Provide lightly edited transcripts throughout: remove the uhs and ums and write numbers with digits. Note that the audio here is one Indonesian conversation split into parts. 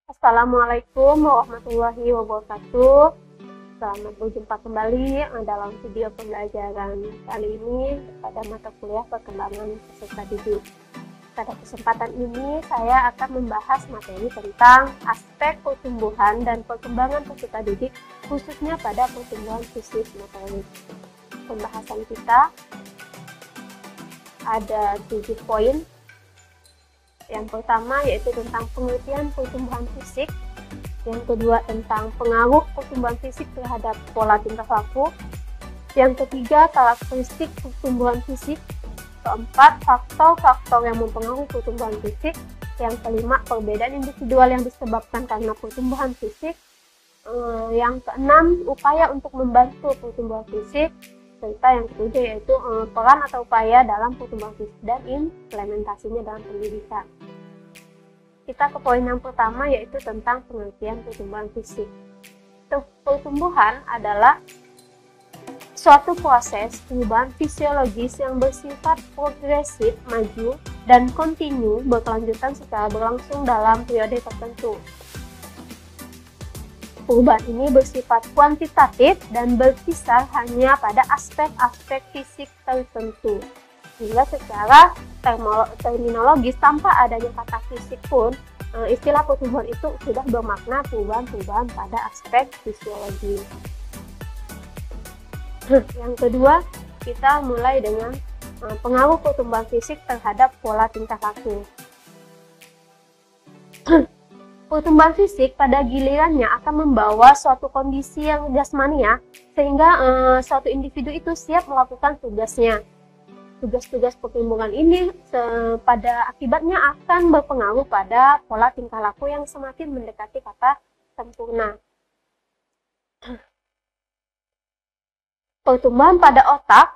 Assalamualaikum warahmatullahi wabarakatuh. Selamat berjumpa kembali dalam video pembelajaran kali ini pada mata kuliah perkembangan peserta didik. Pada kesempatan ini saya akan membahas materi tentang aspek pertumbuhan dan perkembangan peserta didik, khususnya pada pertumbuhan fisik motorik. Pembahasan kita ada 7 poin. Yang pertama yaitu tentang pengertian pertumbuhan fisik. Yang kedua tentang pengaruh pertumbuhan fisik terhadap pola tingkah laku. Yang ketiga karakteristik pertumbuhan fisik. Keempat faktor-faktor yang mempengaruhi pertumbuhan fisik. Yang kelima perbedaan individual yang disebabkan karena pertumbuhan fisik. Yang keenam upaya untuk membantu pertumbuhan fisik. Serta yang ketujuh yaitu peran atau upaya dalam pertumbuhan fisik dan implementasinya dalam pendidikan. Kita ke poin yang pertama yaitu tentang pengertian pertumbuhan fisik. Pertumbuhan adalah suatu proses perubahan fisiologis yang bersifat progresif, maju, dan kontinu berkelanjutan secara berlangsung dalam periode tertentu. Perubahan ini bersifat kuantitatif dan berkisar hanya pada aspek-aspek fisik tertentu. Sehingga secara terminologis tanpa adanya kata fisik pun, istilah pertumbuhan itu sudah bermakna perubahan-perubahan pada aspek fisiologi. Yang kedua, kita mulai dengan pengaruh pertumbuhan fisik terhadap pola tingkah laku. Pertumbuhan fisik pada gilirannya akan membawa suatu kondisi yang jasmania sehingga suatu individu itu siap melakukan tugasnya. Tugas-tugas pertumbuhan ini pada akibatnya akan berpengaruh pada pola tingkah laku yang semakin mendekati kata sempurna. Pertumbuhan pada otak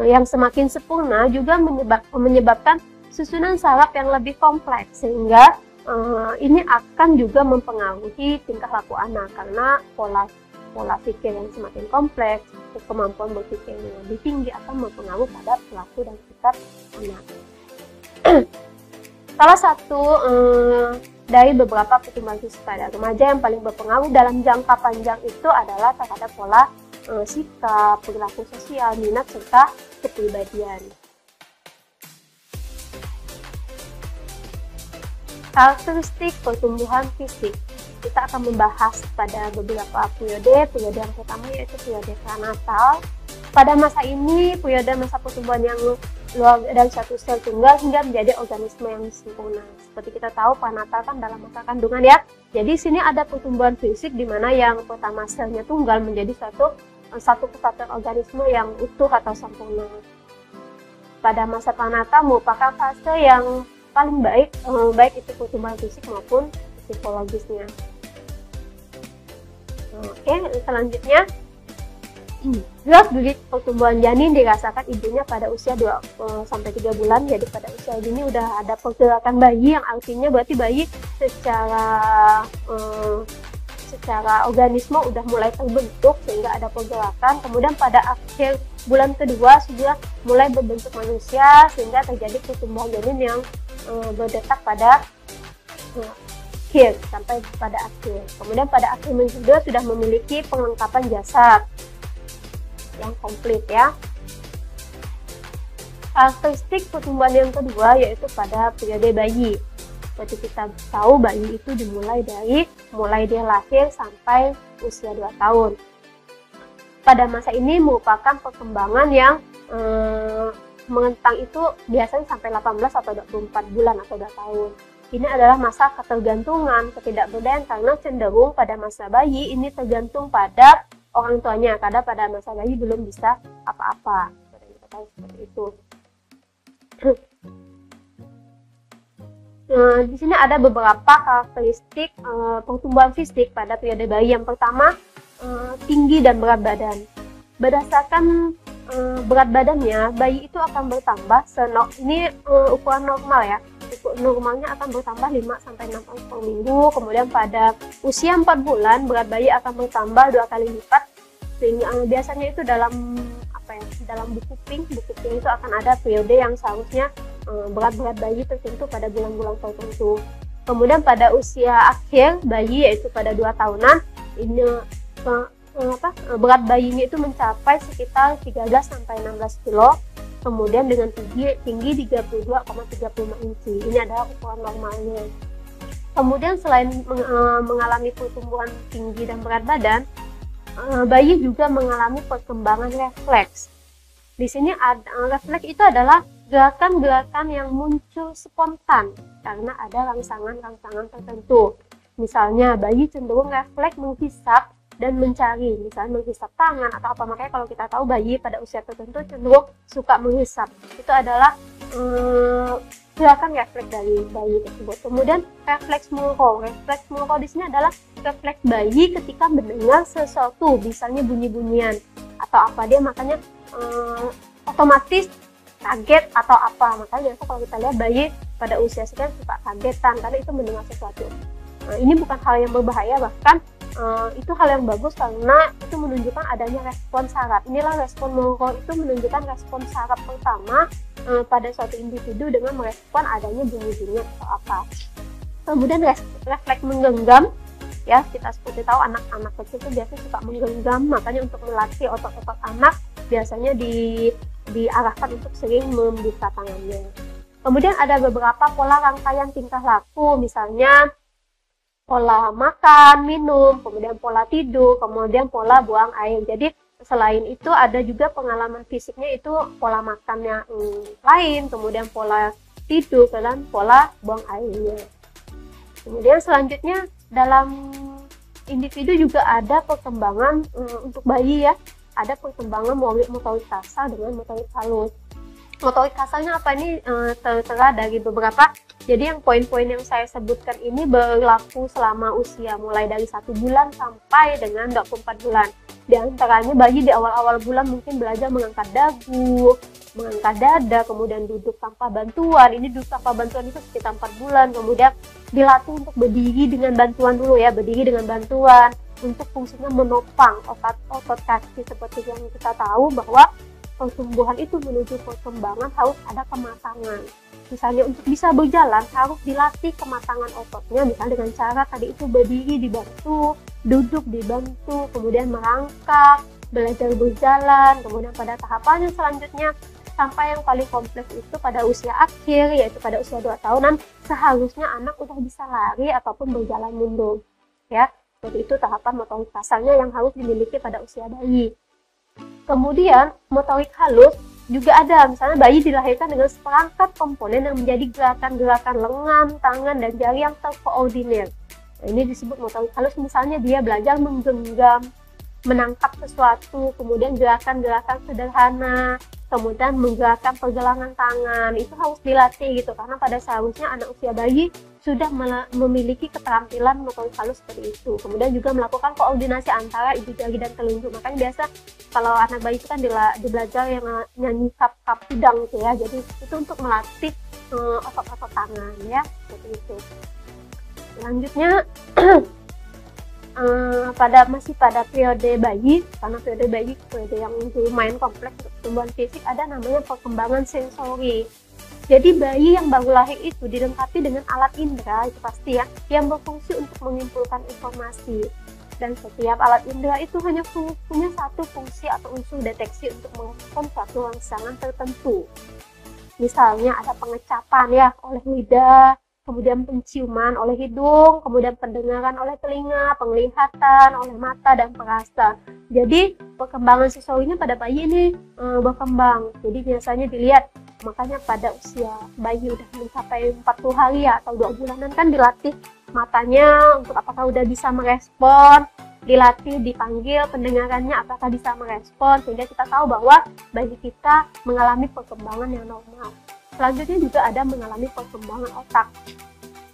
yang semakin sempurna juga menyebabkan susunan saraf yang lebih kompleks sehingga ini akan juga mempengaruhi tingkah laku anak karena pola pikir yang semakin kompleks, kemampuan berpikir yang lebih tinggi akan mempengaruhi pada perilaku dan sikap anak. Salah satu dari beberapa pertumbuhan fisik pada remaja yang paling berpengaruh dalam jangka panjang itu adalah terhadap pola sikap, perilaku sosial, minat, serta kepribadian. Karakteristik pertumbuhan fisik. Kita akan membahas pada beberapa periode. Periode yang pertama yaitu periode pranatal. Pada masa ini, periode masa pertumbuhan yang luar dari satu sel tunggal hingga menjadi organisme yang sempurna. Seperti kita tahu, pranatal kan dalam masa kandungan ya. Jadi sini ada pertumbuhan fisik di mana yang pertama selnya tunggal menjadi satu kesatuan organisme yang utuh atau sempurna. Pada masa pranatal merupakan fase yang paling baik itu pertumbuhan fisik maupun psikologisnya. Oke, selanjutnya gerak-gerik pertumbuhan janin dirasakan ibunya pada usia 2-3 bulan. Jadi pada usia ini udah ada pergerakan bayi, yang artinya berarti bayi secara organisme udah mulai terbentuk sehingga ada pergerakan. Kemudian pada akhir bulan kedua sudah mulai berbentuk manusia sehingga terjadi pertumbuhan janin yang berdetak pada akhir sampai pada akhir. Kemudian pada akhir minggu sudah memiliki perlengkapan jasad yang komplit ya. Karakteristik pertumbuhan yang kedua yaitu pada periode bayi. Seperti kita tahu, bayi itu dimulai dari dia lahir sampai usia 2 tahun. Pada masa ini merupakan perkembangan yang menentang itu biasanya sampai 18 atau 24 bulan atau 2 tahun. Ini adalah masa ketergantungan, ketidakberdayaan karena cenderung pada masa bayi ini tergantung pada orang tuanya karena pada masa bayi belum bisa apa-apa. Kita tahu seperti itu. Di sini ada beberapa karakteristik pertumbuhan fisik pada periode bayi. Yang pertama, tinggi dan berat badan. Berdasarkan berat badannya, bayi itu akan bertambah ini ukuran normal ya. Normalnya akan bertambah 5-6 ounce per minggu. Kemudian pada usia 4 bulan berat bayi akan bertambah 2 kali lipat. Sehingga biasanya itu dalam buku pink itu akan ada periode yang seharusnya berat bayi tertentu pada bulan-bulan tertentu. Kemudian pada usia akhir bayi, yaitu pada 2 tahunan, ini berat bayinya itu mencapai sekitar 13-16 kilo. Kemudian dengan tinggi 32,35 inci. Ini adalah ukuran normalnya. Kemudian selain mengalami pertumbuhan tinggi dan berat badan, bayi juga mengalami perkembangan refleks. Di sini refleks itu adalah gerakan-gerakan yang muncul spontan karena ada rangsangan-rangsangan tertentu. Misalnya bayi cenderung refleks menghisap dan mencari, misalnya menghisap tangan atau apa. Makanya kalau kita tahu bayi pada usia tertentu cenderung suka menghisap, itu adalah gerakan refleks dari bayi tersebut. Kemudian refleks moro. Refleks moro di sini adalah refleks bayi ketika mendengar sesuatu, misalnya bunyi-bunyian atau apa, dia makanya otomatis kaget atau apa. Makanya kalau kita lihat bayi pada usia sekian suka kagetan karena itu mendengar sesuatu. Ini bukan hal yang berbahaya, bahkan itu hal yang bagus karena itu menunjukkan adanya respon saraf. Inilah respon moro, itu menunjukkan respon saraf pertama pada suatu individu dengan merespon adanya bunyi-bunyi atau apa. Kemudian refleks menggenggam, ya kita seperti tahu anak-anak kecil itu biasanya suka menggenggam, makanya untuk melatih otot-otot anak biasanya diarahkan untuk sering membuka tangannya. Kemudian ada beberapa pola rangkaian tingkah laku, misalnya pola makan, minum, kemudian pola tidur, kemudian pola buang air. Jadi selain itu ada juga pengalaman fisiknya, itu pola makannya lain, kemudian pola tidur, dan pola buang airnya. Kemudian selanjutnya dalam individu juga ada perkembangan untuk bayi, ya. Ada perkembangan motorik kasar dengan motorik halus. Motorik kasarnya apa, ini tertera dari beberapa. Jadi yang poin-poin yang saya sebutkan ini berlaku selama usia mulai dari 1 bulan sampai dengan 24 bulan. Di antaranya bayi di awal-awal bulan mungkin belajar mengangkat dagu, mengangkat dada, kemudian duduk tanpa bantuan. Ini duduk tanpa bantuan itu sekitar 4 bulan. Kemudian dilatih untuk berdiri dengan bantuan dulu, ya, berdiri dengan bantuan. Untuk fungsinya menopang otot kaki, seperti yang kita tahu bahwa pertumbuhan itu menuju perkembangan harus ada kematangan. Misalnya untuk bisa berjalan harus dilatih kematangan ototnya, misalnya dengan cara tadi itu berdiri dibantu, duduk dibantu, kemudian merangkak, belajar berjalan. Kemudian pada tahapan yang selanjutnya sampai yang paling kompleks itu pada usia akhir, yaitu pada usia 2 tahunan, seharusnya anak udah bisa lari ataupun berjalan mundur, ya. Jadi itu tahapan motorik kasarnya yang harus dimiliki pada usia bayi. Kemudian motorik halus juga ada, misalnya bayi dilahirkan dengan seperangkat komponen yang menjadi gerakan-gerakan lengan, tangan, dan jari yang terkoordinir. Nah, ini disebut motorik halus, misalnya dia belajar menggenggam, menangkap sesuatu, kemudian gerakan-gerakan sederhana, kemudian menggerakkan pergelangan tangan, itu harus dilatih gitu, karena pada seharusnya anak usia bayi sudah memiliki keterampilan motorik halus seperti itu. Kemudian juga melakukan koordinasi antara ibu jari dan telunjuk. Makanya biasa kalau anak bayi itu kan belajar yang nyanyi kap pidang gitu, ya. Jadi itu untuk melatih otot-otot tangan, ya, seperti itu. Selanjutnya masih pada periode bayi, karena periode yang lumayan kompleks untuk pertumbuhan fisik, ada namanya perkembangan sensori. Jadi bayi yang baru lahir itu dilengkapi dengan alat indera, itu pasti, ya, yang berfungsi untuk mengumpulkan informasi. Dan setiap alat indera itu hanya punya satu fungsi atau unsur deteksi untuk merespon suatu rangsangan tertentu. Misalnya ada pengecapan, ya, oleh lidah, kemudian penciuman oleh hidung, kemudian pendengaran oleh telinga, penglihatan oleh mata, dan perasa. Jadi perkembangan sensorinya pada bayi ini berkembang. Jadi biasanya dilihat, makanya pada usia bayi udah mencapai 40 hari, ya, atau 2 bulanan kan dilatih matanya untuk apakah udah bisa merespon, dilatih dipanggil pendengarannya apakah bisa merespon, sehingga kita tahu bahwa bayi kita mengalami perkembangan yang normal. Selanjutnya juga ada mengalami perkembangan otak.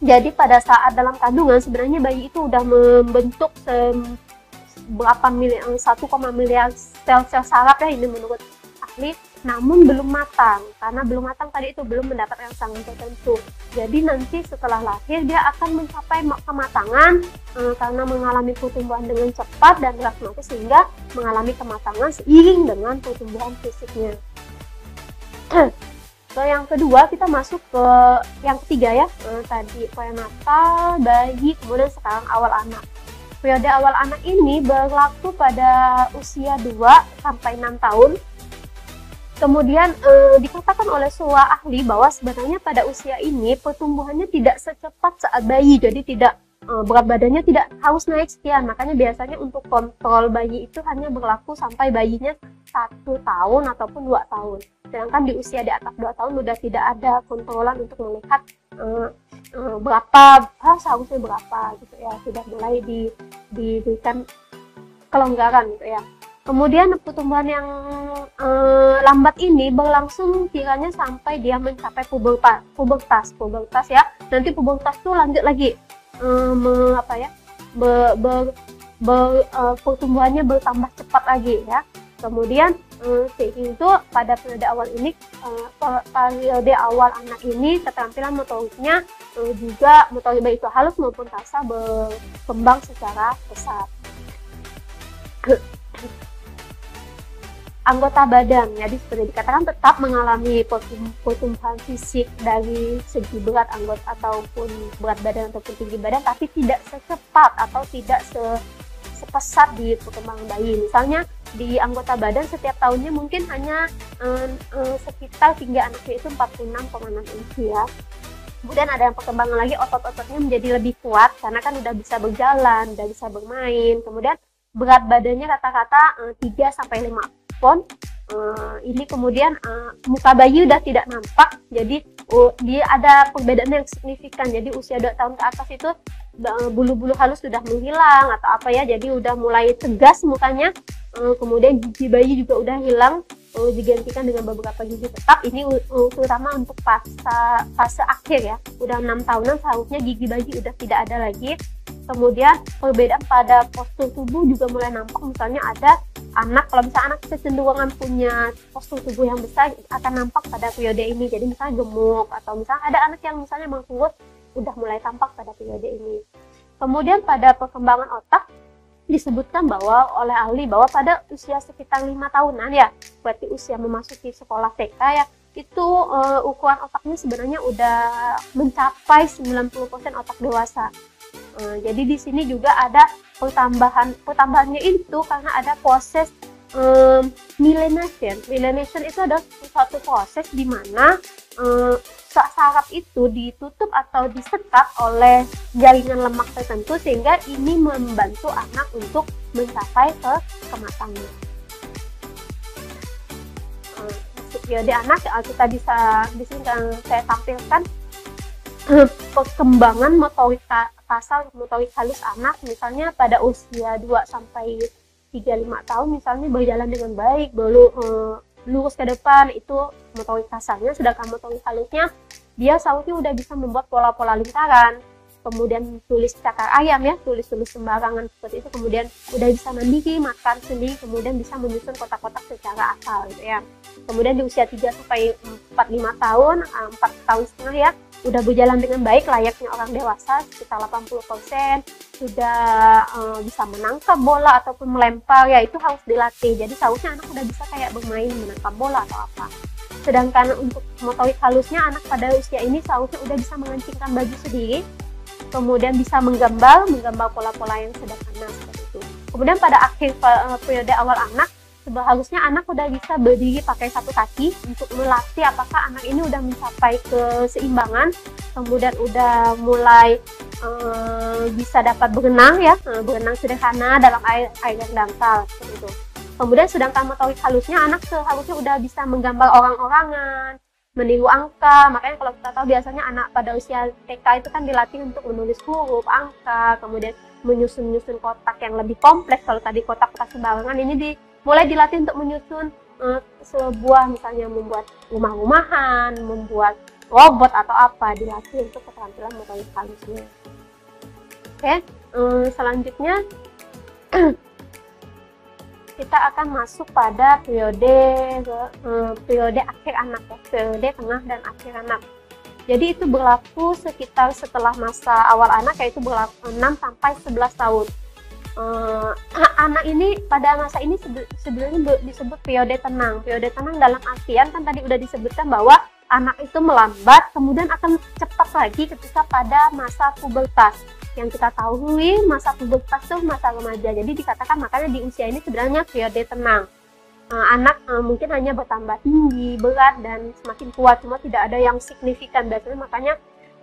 Jadi pada saat dalam kandungan sebenarnya bayi itu udah membentuk 1, miliar sel-sel saraf, ya, ini menurut ahli, namun belum matang. Karena belum matang tadi itu belum mendapat rangsangan tertentu. Jadi nanti setelah lahir dia akan mencapai kematangan karena mengalami pertumbuhan dengan cepat dan dramatis, sehingga mengalami kematangan seiring dengan pertumbuhan fisiknya. Ke yang kedua kita masuk ke yang ketiga ya. Tadi prenatal, bayi, kemudian sekarang awal anak. Periode awal anak ini berlaku pada usia 2 sampai 6 tahun. Kemudian dikatakan oleh sebuah ahli bahwa sebenarnya pada usia ini pertumbuhannya tidak secepat saat bayi, jadi tidak berat badannya tidak harus naik sekian. Makanya biasanya untuk kontrol bayi itu hanya berlaku sampai bayinya 1 tahun ataupun 2 tahun. Sedangkan di usia di atas 2 tahun udah tidak ada kontrolan untuk melihat berapa seharusnya berapa gitu ya, sudah mulai diberikan kelonggaran gitu ya. Kemudian pertumbuhan yang lambat ini berlangsung kiranya sampai dia mencapai pubertas ya. Nanti pubertas itu lanjut lagi pertumbuhannya bertambah cepat lagi ya. Kemudian itu pada periode awal ini, periode awal anak ini keterampilan motoriknya juga motorik baik itu halus maupun kasar berkembang secara pesat. Anggota badan, jadi seperti dikatakan tetap mengalami pertumbuhan fisik dari segi berat anggota ataupun berat badan ataupun tinggi badan, tapi tidak secepat atau tidak sepesat di perkembangan bayi. Misalnya di anggota badan setiap tahunnya mungkin hanya sekitar tinggi anaknya itu 46,6 inci ya. Kemudian ada yang perkembangan lagi, otot-ototnya menjadi lebih kuat karena kan udah bisa berjalan, udah bisa bermain. Kemudian berat badannya rata-rata 3 sampai 5 pon. Ini kemudian muka bayi udah tidak nampak, jadi dia ada perbedaan yang signifikan. Jadi usia 2 tahun ke atas itu bulu-bulu halus sudah menghilang atau apa ya, jadi udah mulai tegas mukanya. Kemudian gigi bayi juga udah hilang, digantikan dengan beberapa gigi tetap. Ini terutama untuk fase akhir ya, udah 6 tahunan seharusnya gigi bayi udah tidak ada lagi. Kemudian perbedaan pada postur tubuh juga mulai nampak. Misalnya ada anak, kalau misalnya anak kecenderungan punya postur tubuh yang besar akan nampak pada periode ini. Jadi misalnya gemuk, atau misalnya ada anak yang misalnya memang kurus, udah mulai tampak pada periode ini. Kemudian pada perkembangan otak disebutkan bahwa oleh ahli bahwa pada usia sekitar 5 tahunan ya, berarti usia memasuki sekolah TK ya, itu ukuran otaknya sebenarnya udah mencapai 90% otak dewasa. Jadi di sini juga ada pertambahannya itu karena ada proses myelination. Myelination itu adalah suatu proses di mana saraf itu ditutup atau disekat oleh jaringan lemak tertentu sehingga ini membantu anak untuk mencapai kematangan. Periode anak kita bisa di sini saya tampilkan perkembangan motorik kasar, motorik halus anak, misalnya pada usia 2 sampai 3-5 tahun misalnya berjalan dengan baik, lurus ke depan, itu motorik kasarnya. Sedangkan motorik halusnya dia seharusnya udah bisa membuat pola-pola lingkaran, kemudian tulis cakar ayam ya, tulis sembarangan seperti itu, kemudian udah bisa mandiri, makan sendiri, kemudian bisa menyusun kotak-kotak secara asal gitu ya. Kemudian di usia 3 sampai 4-5 tahun, 4 tahun setengah ya, udah berjalan dengan baik layaknya orang dewasa, sekitar 80% sudah bisa menangkap bola ataupun melempar ya, itu harus dilatih. Jadi seharusnya anak udah bisa kayak bermain menangkap bola atau apa. Sedangkan untuk motorik halusnya anak pada usia ini seharusnya udah bisa mengencingkan baju sendiri, kemudian bisa menggambar pola-pola yang sederhana seperti itu. Kemudian pada akhir periode awal anak, seharusnya anak udah bisa berdiri pakai satu kaki untuk melatih apakah anak ini udah mencapai keseimbangan, kemudian udah mulai bisa dapat berenang ya, berenang sederhana dalam air yang dangkal seperti itu. Kemudian sedangkan motorik halusnya anak seharusnya udah bisa menggambar orang-orangan, meniru angka. Makanya kalau kita tahu biasanya anak pada usia TK itu kan dilatih untuk menulis huruf, angka, kemudian menyusun kotak yang lebih kompleks. Kalau tadi kotak-kotak sembarangan, ini mulai dilatih untuk menyusun sebuah, misalnya membuat rumah-rumahan, membuat robot atau apa, dilatih untuk keterampilan motorik halusnya. Oke, selanjutnya kita akan masuk pada periode akhir anak ya, periode tengah dan akhir anak. Jadi itu berlaku sekitar setelah masa awal anak, yaitu berlaku 6 sampai 11 tahun. Anak ini pada masa ini sebenarnya disebut periode tenang. Periode tenang dalam artian kan tadi udah disebutkan bahwa anak itu melambat, kemudian akan cepat lagi ketika pada masa pubertas. Yang kita tahu masa pubertas itu masa remaja, jadi dikatakan makanya di usia ini sebenarnya periode tenang. Anak mungkin hanya bertambah tinggi, berat, dan semakin kuat, cuma tidak ada yang signifikan. Biasanya makanya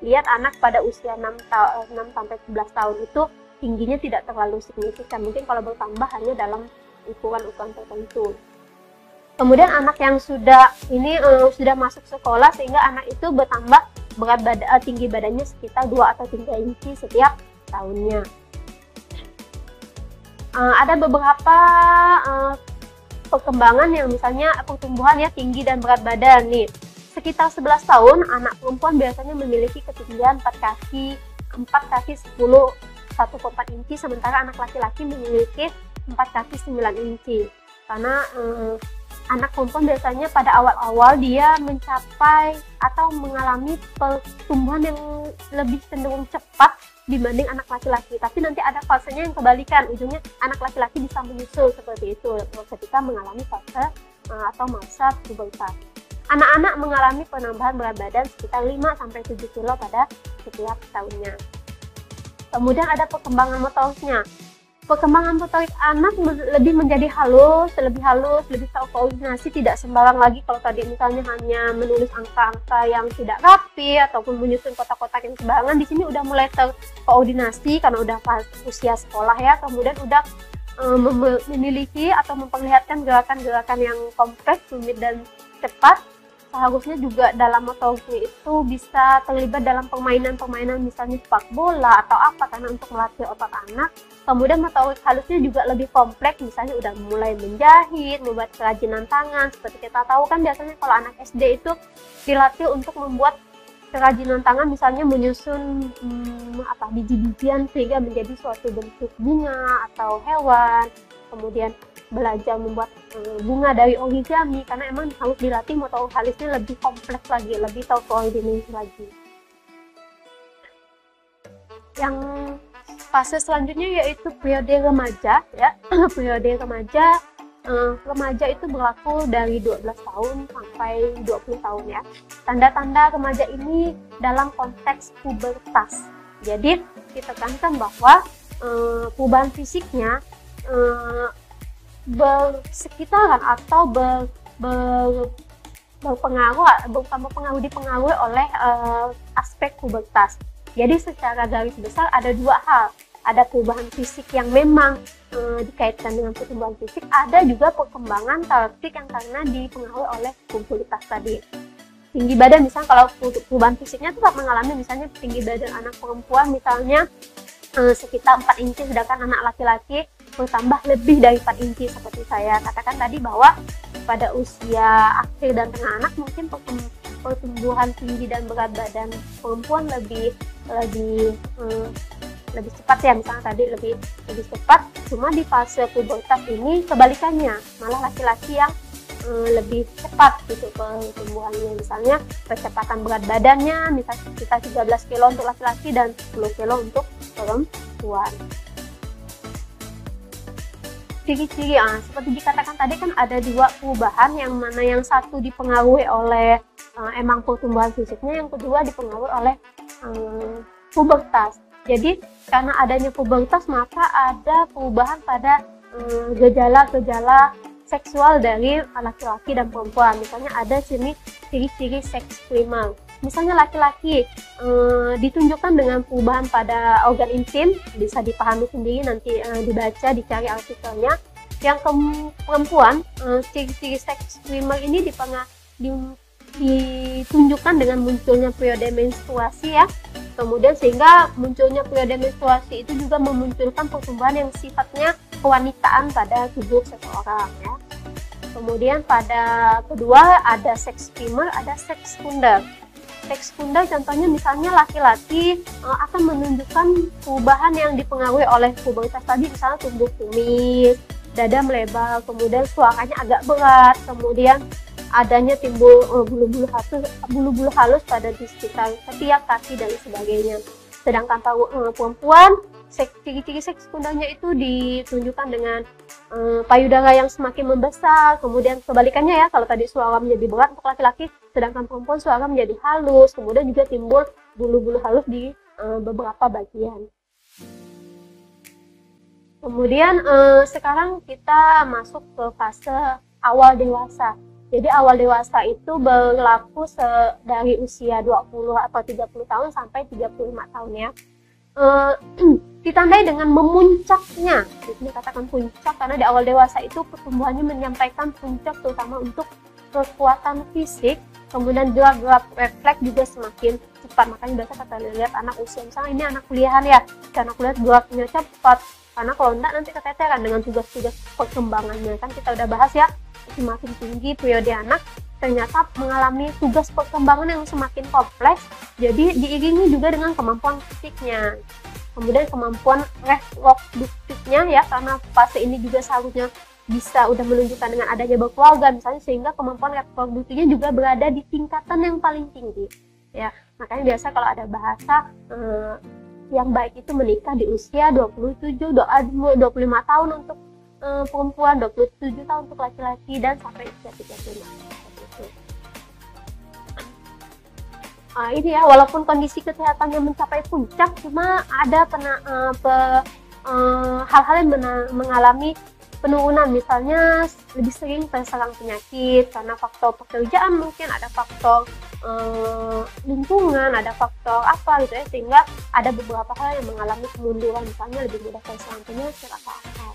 lihat anak pada usia 6-11 tahun itu tingginya tidak terlalu signifikan, mungkin kalau bertambah hanya dalam ukuran-ukuran tertentu. Kemudian anak yang sudah masuk sekolah, sehingga anak itu bertambah tinggi badannya sekitar 2 atau 3 inci setiap tahunnya. Ada beberapa perkembangan yang misalnya pertumbuhan ya tinggi dan berat badan nih. Sekitar 11 tahun anak perempuan biasanya memiliki ketinggian 4 kaki 1,4 inci, sementara anak laki-laki memiliki 4 kaki 9 inci. Karena anak perempuan biasanya pada awal-awal dia mencapai atau mengalami pertumbuhan yang lebih cenderung cepat dibanding anak laki-laki, tapi nanti ada fasenya yang kebalikan, ujungnya anak laki-laki bisa menyusul seperti itu ketika mengalami fase atau masa pubertas. Anak-anak mengalami penambahan berat badan sekitar 5-7 kilo pada setiap tahunnya. Kemudian ada perkembangan motoriknya. Perkembangan motorik anak lebih menjadi lebih terkoordinasi, tidak sembarang lagi. Kalau tadi misalnya hanya menulis angka-angka yang tidak rapi ataupun menyusun kotak-kotak yang sembarangan, di sini udah mulai terkoordinasi karena udah usia sekolah ya. Kemudian udah memiliki atau memperlihatkan gerakan-gerakan yang kompleks, rumit, dan cepat. Seharusnya juga dalam motoriknya itu bisa terlibat dalam permainan-permainan misalnya sepak bola atau apa, karena untuk melatih otak anak. Kemudian motorik halusnya juga lebih kompleks, misalnya udah mulai menjahit, membuat kerajinan tangan. Seperti kita tahu kan biasanya kalau anak SD itu dilatih untuk membuat kerajinan tangan, misalnya menyusun biji-bijian sehingga menjadi suatu bentuk bunga atau hewan. Kemudian belajar membuat bunga dari origami, karena emang harus dilatih motorik halusnya lebih kompleks lagi, lebih terkoordinasi lagi. Yang fase selanjutnya yaitu periode remaja ya. Periode remaja itu berlaku dari 12 tahun sampai 20 tahun ya. Tanda-tanda remaja ini dalam konteks pubertas. Jadi ditekankan bahwa perubahan fisiknya bersekitaran atau dipengaruhi oleh aspek pubertas. Jadi secara garis besar ada 2 hal. Ada perubahan fisik yang memang dikaitkan dengan pertumbuhan fisik, ada juga perkembangan karakteristik yang karena dipengaruhi oleh pubertas tadi. Tinggi badan, misalnya kalau perubahan fisiknya tetap mengalami misalnya tinggi badan anak perempuan misalnya sekitar 4 inci, sedangkan anak laki-laki bertambah lebih dari 4 inci seperti saya katakan tadi, bahwa pada usia akhir dan tengah anak mungkin pertumbuhan tinggi dan berat badan perempuan lebih cepat ya, misalnya tadi lebih cepat. Cuma di fase pubertas ini kebalikannya, malah laki-laki yang lebih cepat gitu pertumbuhannya. Misalnya kecepatan berat badannya misalnya sekitar 13 kilo untuk laki-laki dan 10 kilo untuk perempuan. Ciri-ciri seperti dikatakan tadi kan ada 2 perubahan, yang mana yang satu dipengaruhi oleh emang pertumbuhan fisiknya, yang kedua dipengaruhi oleh pubertas. Jadi karena adanya pubertas maka ada perubahan pada gejala-gejala seksual dari laki-laki dan perempuan. Misalnya ada ciri-ciri seks primer. Misalnya laki-laki ditunjukkan dengan perubahan pada organ intim, bisa dipahami sendiri nanti dibaca, dicari artikelnya. Yang perempuan, ciri-ciri seks primer ini ditunjukkan dengan munculnya periode menstruasi ya. Kemudian sehingga munculnya periode menstruasi itu juga memunculkan pertumbuhan yang sifatnya kewanitaan pada tubuh seseorang ya. Kemudian pada kedua ada seks primer, ada seks sekunder. Seks sekunder contohnya misalnya laki-laki akan menunjukkan perubahan yang dipengaruhi oleh pubertas tadi, misalnya tumbuh kumis, dada melebar, kemudian suaranya agak berat, kemudian adanya timbul bulu-bulu halus pada di sekitar ketiak, kaki, dan sebagainya. Sedangkan perempuan ciri-ciri seks sekundernya itu ditunjukkan dengan payudara yang semakin membesar, kemudian kebalikannya ya, kalau tadi suara menjadi berat untuk laki-laki, sedangkan perempuan suara menjadi halus, kemudian juga timbul bulu-bulu halus di beberapa bagian. Kemudian sekarang kita masuk ke fase awal dewasa. Jadi awal dewasa itu berlaku dari usia 20 atau 30 tahun sampai 35 tahun ya. Ditandai dengan memuncaknya, ini katakan puncak karena di awal dewasa itu pertumbuhannya menyampaikan puncak terutama untuk kekuatan fisik, kemudian gerak-gerak refleks juga semakin cepat. Makanya biasa kita lihat anak usia misalnya ini anak kuliahan ya, anak kuliah geraknya cepat, karena kalau enggak nanti keteteran dengan tugas-tugas perkembangannya. Kan kita udah bahas ya, semakin tinggi periode anak ternyata mengalami tugas perkembangan yang semakin kompleks, jadi diiringi juga dengan kemampuan fisiknya. Kemudian kemampuan reproduktifnya ya, karena fase ini juga seharusnya bisa udah menunjukkan dengan adanya berkeluarga misalnya, sehingga kemampuan reproduktifnya juga berada di tingkatan yang paling tinggi ya. Makanya biasa kalau ada bahasa yang baik itu menikah di usia 27, 25 tahun untuk perempuan, 27 tahun untuk laki-laki, dan sampai usia 35. Ini ya, walaupun kondisi kesehatannya mencapai puncak, cuma ada hal-hal yang mengalami penurunan, misalnya lebih sering terserang penyakit karena faktor pekerjaan, mungkin ada faktor lingkungan, ada faktor apa gitu ya, sehingga ada beberapa hal yang mengalami kemunduran, misalnya lebih mudah terserang penyakit atau apa.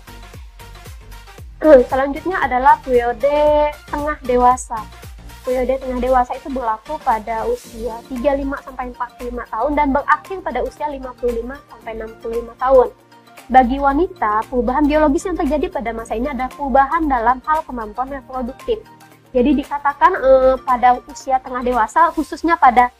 Selanjutnya adalah periode tengah dewasa. Periode tengah dewasa itu berlaku pada usia 35 sampai 45 tahun dan berakhir pada usia 55 sampai 65 tahun. Bagi wanita, perubahan biologis yang terjadi pada masa ini adalah perubahan dalam hal kemampuan reproduktif. Jadi dikatakan pada usia tengah dewasa, khususnya pada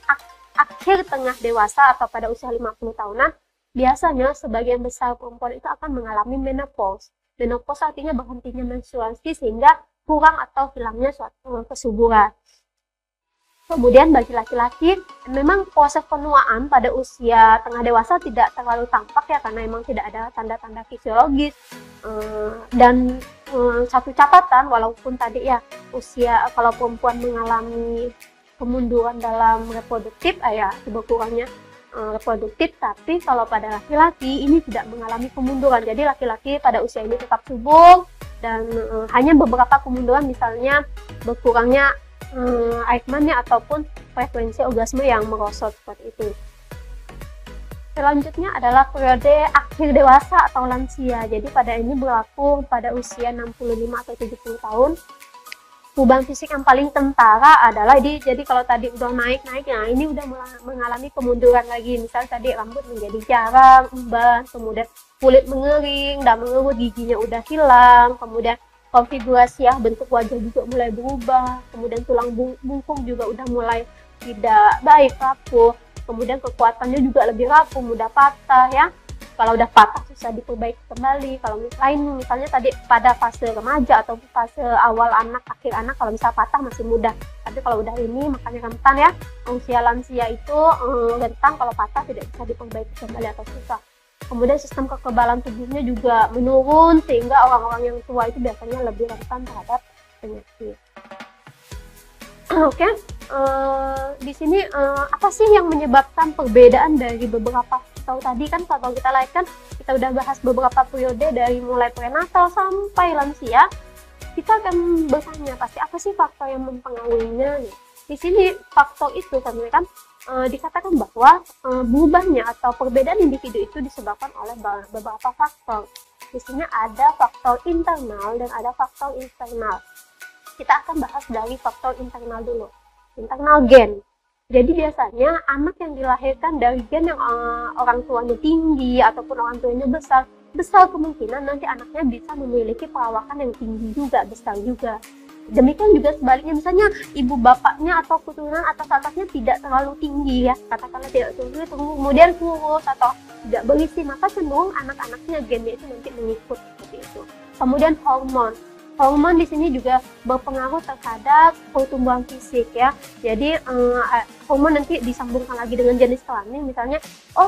akhir tengah dewasa atau pada usia 50 tahunan, biasanya sebagian besar perempuan itu akan mengalami menopause. Menopause artinya berhentinya menstruasi sehingga kurang atau hilangnya suatu kesuburan. Kemudian bagi laki-laki, memang proses penuaan pada usia tengah dewasa tidak terlalu tampak ya, karena memang tidak ada tanda-tanda fisiologis. Dan satu catatan, walaupun tadi ya usia kalau perempuan mengalami kemunduran dalam reproduktif, ya berkurangnya reproduktif, tapi kalau pada laki-laki ini tidak mengalami kemunduran. Jadi laki-laki pada usia ini tetap subur dan hanya beberapa kemunduran, misalnya berkurangnya Eichmann ataupun frekuensi orgasme yang merosot seperti itu. Selanjutnya adalah periode akhir dewasa atau lansia. Jadi pada ini berlaku pada usia 65 atau 70 tahun. Perubahan fisik yang paling kentara adalah jadi kalau tadi udah naik, nah ini udah mengalami kemunduran lagi. Misal tadi rambut menjadi jarang, umban, kemudian kulit mengering dan mengerut, giginya udah hilang, kemudian konfigurasi bentuk wajah juga mulai berubah, kemudian tulang bungkung juga udah mulai tidak baik, rapuh, kemudian kekuatannya juga lebih rapuh, mudah patah ya. Kalau udah patah susah diperbaiki kembali. Kalau misalnya tadi pada fase remaja atau fase awal anak, akhir anak, kalau misal patah masih mudah. Tapi kalau udah ini makanya rentan ya. Usia lansia itu rentan kalau patah tidak bisa diperbaiki kembali atau susah. Kemudian sistem kekebalan tubuhnya juga menurun sehingga orang-orang yang tua itu biasanya lebih rentan terhadap penyakit. Oke, di sini apa sih yang menyebabkan perbedaan dari beberapa faktor tadi? Kan kalau kita lihat kan kita udah bahas beberapa periode dari mulai prenatal sampai lansia. Kita akan bertanya pasti apa sih faktor yang mempengaruhinya? Di sini faktor itu kan dikatakan bahwa berubahnya atau perbedaan individu itu disebabkan oleh beberapa faktor. Di sini ada faktor internal dan ada faktor eksternal. Kita akan bahas dari faktor internal dulu. Internal gen. Jadi biasanya anak yang dilahirkan dari gen yang orang tuanya tinggi ataupun orang tuanya besar kemungkinan nanti anaknya bisa memiliki perawakan yang tinggi juga, besar juga. Demikian juga sebaliknya, misalnya ibu bapaknya atau keturunan atas-atasnya tidak terlalu tinggi ya, katakanlah tidak tinggi, kemudian kurus atau tidak berisi, maka cenderung anak-anaknya gennya itu nanti mengikut seperti itu. Kemudian hormon di sini juga berpengaruh terhadap pertumbuhan fisik ya. Jadi hormon nanti disambungkan lagi dengan jenis kelamin, misalnya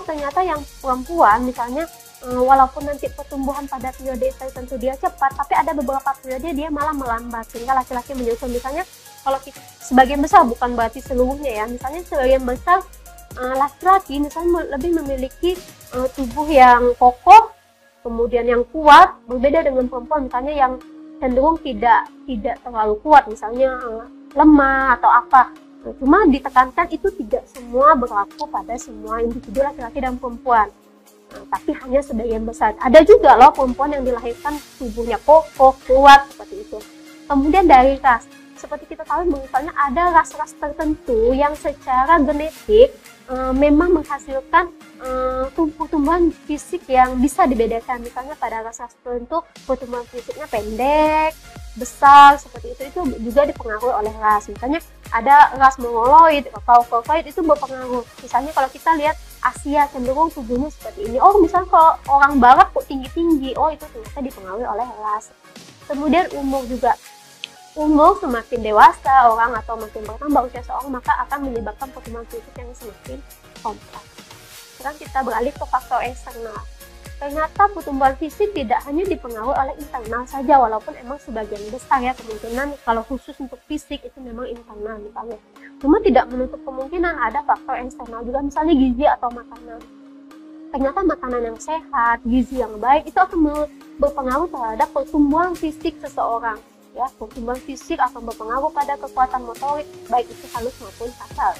ternyata yang perempuan misalnya walaupun nanti pertumbuhan pada periode tertentu dia cepat, tapi ada beberapa periode dia malah melambat sehingga laki-laki menyusul. Misalnya kalau sebagian besar, bukan berarti seluruhnya ya, misalnya sebagian besar laki-laki misalnya lebih memiliki tubuh yang kokoh, kemudian yang kuat, berbeda dengan perempuan misalnya yang cenderung tidak terlalu kuat, misalnya lemah atau apa. Cuma ditekankan itu tidak semua berlaku pada semua individu laki-laki dan perempuan. Tapi hanya sebagian besar. Ada juga loh perempuan yang dilahirkan tubuhnya kokoh, kuat, seperti itu. Kemudian dari ras, seperti kita tahu misalnya ada ras-ras tertentu yang secara genetik memang menghasilkan tumbuhan fisik yang bisa dibedakan. Misalnya pada ras-ras tertentu pertumbuhan fisiknya pendek, besar, seperti itu juga dipengaruhi oleh ras. Misalnya ada ras mongoloid atau caucasoid, itu berpengaruh. Misalnya kalau kita lihat Asia cenderung tubuhnya seperti ini. Oh, misalnya kalau orang barat kok tinggi-tinggi, oh itu ternyata dipengaruhi oleh ras. Kemudian umur juga. Umur semakin dewasa orang atau makin bertambah usia seorang, maka akan menyebabkan pertumbuhan fisik yang semakin kompleks. Sekarang kita beralih ke faktor eksternal. Ternyata pertumbuhan fisik tidak hanya dipengaruhi oleh internal saja, walaupun emang sebagian besar ya kemungkinan kalau khusus untuk fisik itu memang internal misalnya. Cuma tidak menutup kemungkinan ada faktor eksternal juga, misalnya gizi atau makanan. Ternyata makanan yang sehat, gizi yang baik itu akan berpengaruh terhadap pertumbuhan fisik seseorang. Ya, pertumbuhan fisik akan berpengaruh pada kekuatan motorik, baik itu halus maupun kasar.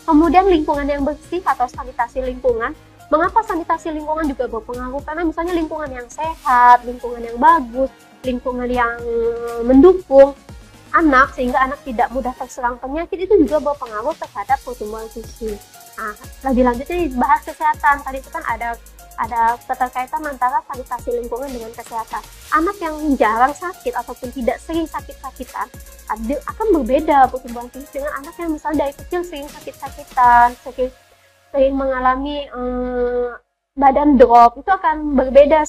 Kemudian lingkungan yang bersih atau sanitasi lingkungan. Mengapa sanitasi lingkungan juga berpengaruh? Karena misalnya lingkungan yang sehat, lingkungan yang bagus, lingkungan yang mendukung anak sehingga anak tidak mudah terserang penyakit, itu juga berpengaruh terhadap pertumbuhan fisik. Nah, lebih lanjutnya bahas kesehatan. Tadi itu kan ada keterkaitan antara sanitasi lingkungan dengan kesehatan. Anak yang jarang sakit ataupun tidak sering sakit-sakitan akan berbeda pertumbuhan fisik dengan anak yang misalnya dari kecil sering sakit-sakitan, sering mengalami badan drop. Itu akan berbeda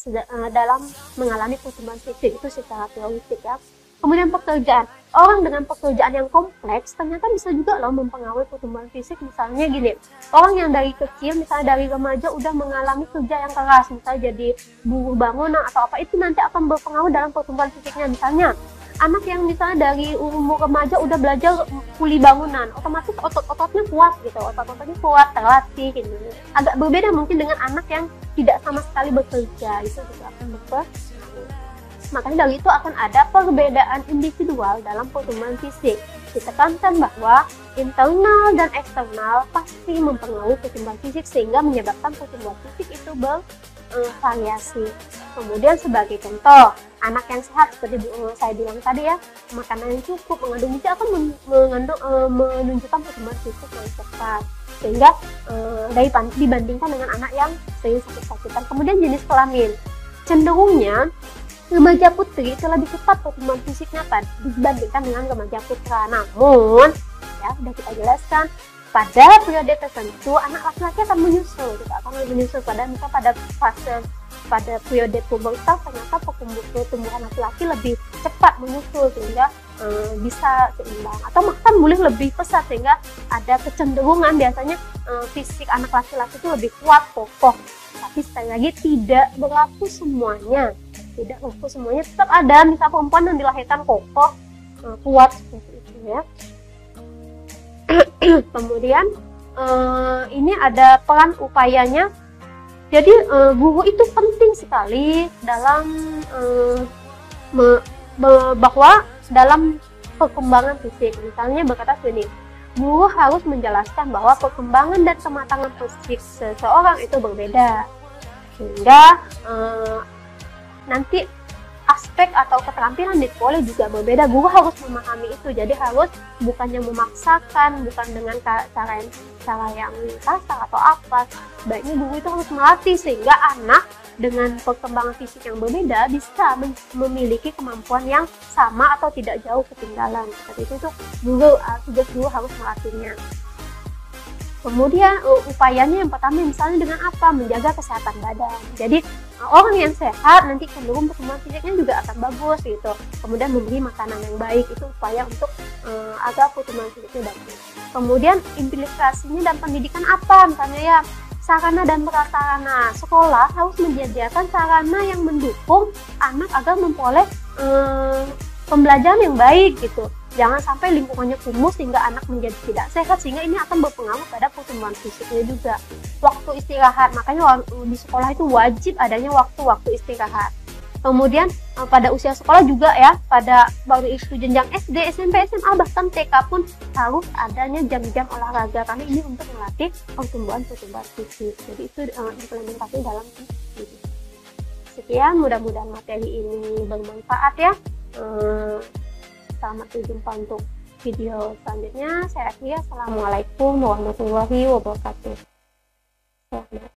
dalam mengalami pertumbuhan fisik, itu secara teoretik ya. Kemudian pekerjaan. Orang dengan pekerjaan yang kompleks ternyata bisa juga loh mempengaruhi pertumbuhan fisik. Misalnya gini, orang yang dari kecil, misalnya dari remaja udah mengalami kerja yang keras, misalnya jadi buruh bangunan atau apa, itu nanti akan berpengaruh dalam pertumbuhan fisiknya. Misalnya anak yang misalnya dari umur remaja udah belajar kuli bangunan, otomatis otot-ototnya kuat gitu, otot-ototnya kuat, terlatih gitu. Agak berbeda mungkin dengan anak yang tidak sama sekali bekerja, itu juga akan berpengaruh. Makanya dari itu akan ada perbedaan individual dalam pertumbuhan fisik. Ditekankan bahwa internal dan eksternal pasti mempengaruhi pertumbuhan fisik sehingga menyebabkan pertumbuhan fisik itu bervariasi. Kemudian sebagai contoh, anak yang sehat seperti saya bilang tadi ya, makanan yang cukup, mengandung gizi akan menunjukkan pertumbuhan fisik yang cepat. Sehingga dibandingkan dengan anak yang sering sakit-sakitan. Kemudian jenis kelamin, cenderungnya remaja putri itu lebih cepat pertumbuhan fisiknya dibandingkan dengan remaja putra. Namun, ya sudah kita jelaskan, pada periode tertentu anak laki-laki akan menyusul, pada periode pubertas ternyata pertumbuhan laki-laki lebih cepat menyusul sehingga bisa seimbang, atau bahkan boleh lebih pesat sehingga ada kecenderungan biasanya fisik anak laki-laki itu lebih kuat, kokoh. Tapi sekali lagi tidak berlaku semuanya. Tetap ada misal perempuan yang dilahirkan kokoh, kuat seperti itu ya. Kemudian ini ada peran upayanya. Jadi guru itu penting sekali dalam bahwa dalam perkembangan fisik. Misalnya berkata begini, guru harus menjelaskan bahwa perkembangan dan kematangan fisik seseorang itu berbeda, sehingga nanti aspek atau keterampilan di sekolah juga berbeda. Guru harus memahami itu, jadi harus bukannya memaksakan, bukan dengan cara yang kasar atau apa. Sebaiknya guru itu harus melatih sehingga anak dengan perkembangan fisik yang berbeda bisa memiliki kemampuan yang sama atau tidak jauh ketinggalan. Seperti itu tugas guru harus melatihnya. Kemudian upayanya yang pertama misalnya dengan apa? Menjaga kesehatan badan. Jadi orang yang sehat nanti cenderung pertumbuhan fisiknya juga akan bagus gitu. Kemudian memberi makanan yang baik, itu upaya untuk agar pertumbuhan fisiknya bagus. Kemudian implikasinya dan pendidikan apa? Misalnya ya sarana dan prasarana. Sekolah harus menyediakan sarana yang mendukung anak agar memperoleh pembelajaran yang baik gitu. Jangan sampai lingkungannya kumuh sehingga anak menjadi tidak sehat, sehingga ini akan berpengaruh pada pertumbuhan fisiknya juga. Waktu istirahat, makanya di sekolah itu wajib adanya waktu-waktu istirahat. Kemudian pada usia sekolah juga ya, pada baru itu jenjang SD, SMP, SMA, bahkan TK pun harus adanya jam-jam olahraga, karena ini untuk melatih pertumbuhan fisik. Jadi itu implementasi dalam hidup. Sekian, mudah-mudahan materi ini bermanfaat ya. Selamat berjumpa untuk video selanjutnya. Saya akhiri. Assalamualaikum warahmatullahi wabarakatuh.